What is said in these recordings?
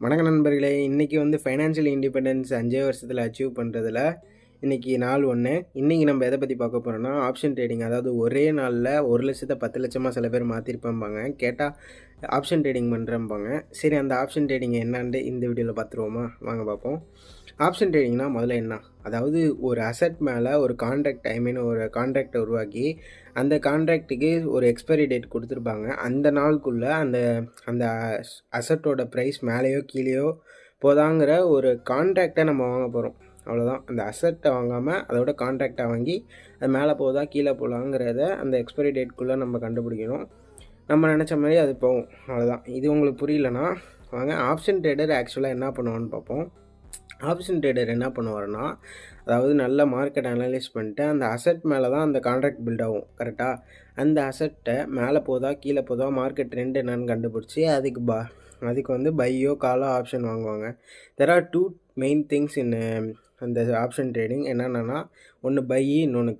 வணக்கம் நண்பர்களே. இன்றைக்கி ஃபைனான்ஷியல் இண்டிபெண்டன்ஸ் 5 வருஷத்தில் அச்சீவ் பண்ணுறதுல இன்றைக்கி நாள் 1. இன்றைக்கி நம்ம எதை பற்றி பார்க்க போகிறோன்னா, ஆப்ஷன் ட்ரேடிங். அதாவது ஒரே நாளில் 1,00,000 10 லட்சமாக சில பேர் மாற்றிருப்பாங்க. கேட்டால் ஆப்ஷன் ட்ரேடிங் பண்ணுறம்பாங்க. சரி, அந்த ஆப்ஷன் ட்ரேடிங் என்னான்ட்டு இந்த வீடியோவில் பார்த்துருவோமா? வாங்க பார்ப்போம். ஆப்ஷன் ட்ரேடிங்னா முதல்ல என்ன? அதாவது ஒரு அசெட் மேலே ஒரு ஒரு கான்ட்ராக்டை உருவாக்கி அந்த கான்ட்ராக்ட்டுக்கு ஒரு எக்ஸ்பைரி டேட் கொடுத்துருப்பாங்க. அந்த நாளுக்குள்ளே அந்த அந்த அசட்டோட ப்ரைஸ் மேலேயோ கீழேயோ போதாங்கிற ஒரு கான்ட்ராக்டை நம்ம வாங்க போகிறோம். அவ்வளோதான். அந்த அசட்டை வாங்காமல் அதோட கான்ட்ராக்டை வாங்கி அது மேலே போதா கீழே போகலாங்கிறத அந்த எக்ஸ்பைரி டேட்குள்ளே நம்ம கண்டுபிடிக்கணும். நம்ம நினச்ச மாதிரி அது போகும். அவ்வளோதான். இது உங்களுக்கு புரியலன்னா வாங்க ஆப்ஷன் ட்ரேடர் ஆக்சுவலாக என்ன பண்ணுவான்னு பார்ப்போம். ஆப்ஷன் ட்ரேடர் என்ன பண்ணுவாருன்னா, அதாவது நல்ல மார்க்கெட் அனலைஸ் பண்ணிட்டு அந்த அசெட் மேலே தான் அந்த கான்ட்ராக்ட் பில்ட் ஆகும். கரெக்டாக அந்த அசெட்டை மேலே போதா கீழே போதா மார்க்கெட் ட்ரெண்ட் என்னன்னு கண்டுபிடிச்சி அதுக்கு பையோ காலோ ஆப்ஷன் வாங்குவாங்க. There are 2 main things in அந்த ஆப்ஷன் ட்ரேடிங். என்னென்னா, ஒன்று பை, இன்னொன்று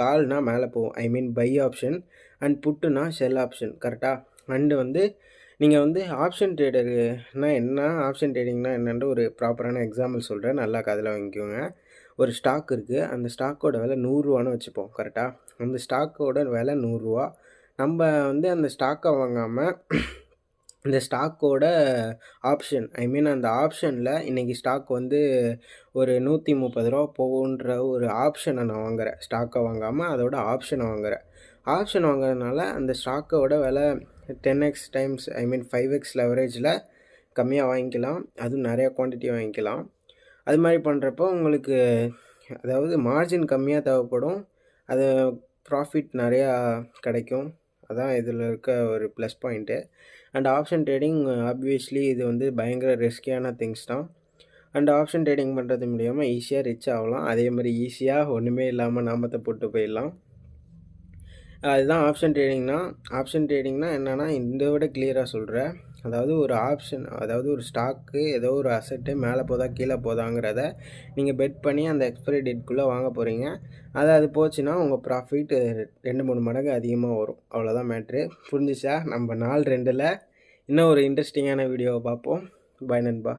கால்னால் மேலே போகும், I mean buy option. And புட்டுனா செல் ஆப்ஷன். கரெக்டாக. அண்டு நீங்கள் ஆப்ஷன் ட்ரேடர்னா என்ன, ஆப்ஷன் ட்ரேடிங்னா என்னன்ற ஒரு ப்ராப்பரான எக்ஸாம்பிள் சொல்கிறேன், நல்லா காதில் வாங்கிக்கோங்க. ஒரு ஸ்டாக் இருக்குது. அந்த ஸ்டாக்கோட விலை 100 வச்சுப்போம். கரெக்டாக. அந்த ஸ்டாக்கோட விலை 100. நம்ம அந்த ஸ்டாக்கை வாங்காமல் இந்த ஸ்டாக்கோட ஆப்ஷன், ஐ மீன் அந்த ஆப்ஷனில் இன்றைக்கி ஸ்டாக் ஒரு 130 போகுன்ற ஒரு ஆப்ஷனை நான் வாங்குகிறேன். ஸ்டாக்கை வாங்காமல் அதோட ஆப்ஷனை வாங்குகிறேன். ஆப்ஷன் வாங்குறதுனால அந்த ஸ்டாக்கோட விலை 10x டைம்ஸ், ஐ மீன் 5x லெவரேஜில் கம்மியாக வாங்கிக்கலாம். அதுவும் நிறையா குவான்டிட்டி வாங்கிக்கலாம். அது மாதிரி பண்ணுறப்போ உங்களுக்கு அதாவது மார்ஜின் கம்மியாக தேவைப்படும், அது ப்ராஃபிட் நிறையா கிடைக்கும். அதான் இதில் இருக்க ஒரு plus point. And option trading obviously இது பயங்கர ரிஸ்கியான திங்ஸ் தான். அண்ட் ஆப்ஷன் ட்ரேடிங் பண்ணுறது மூலிமா ஈஸியாக ரிச் ஆகலாம். அதே மாதிரி ஈஸியாக ஒன்றுமே இல்லாமல் நாமத்தை போட்டு போயிடலாம். அதுதான் ஆப்ஷன் ட்ரேடிங்னா. ஆப்ஷன் ட்ரேடிங்னா என்னென்னா, இந்த விட கிளியராக சொல்கிறேன். அதாவது ஒரு ஆப்ஷன், அதாவது ஒரு ஸ்டாக்கு ஏதோ ஒரு அசெட்டு மேலே போதா கீழே போதாங்கிறத நீங்கள் பெட் பண்ணி அந்த எக்ஸ்பைரி டேட்குள்ளே வாங்க போகிறீங்க. அது போச்சுன்னா உங்கள் ப்ராஃபிட் 2-3 மடங்கு அதிகமாக வரும். அவ்வளோதான் மேட்ரு. புரிஞ்சிச்சா? நம்ம நாள் 2ல் இன்னும் ஒரு இன்ட்ரெஸ்டிங்கான வீடியோவை பார்ப்போம். பாய் நண்பா.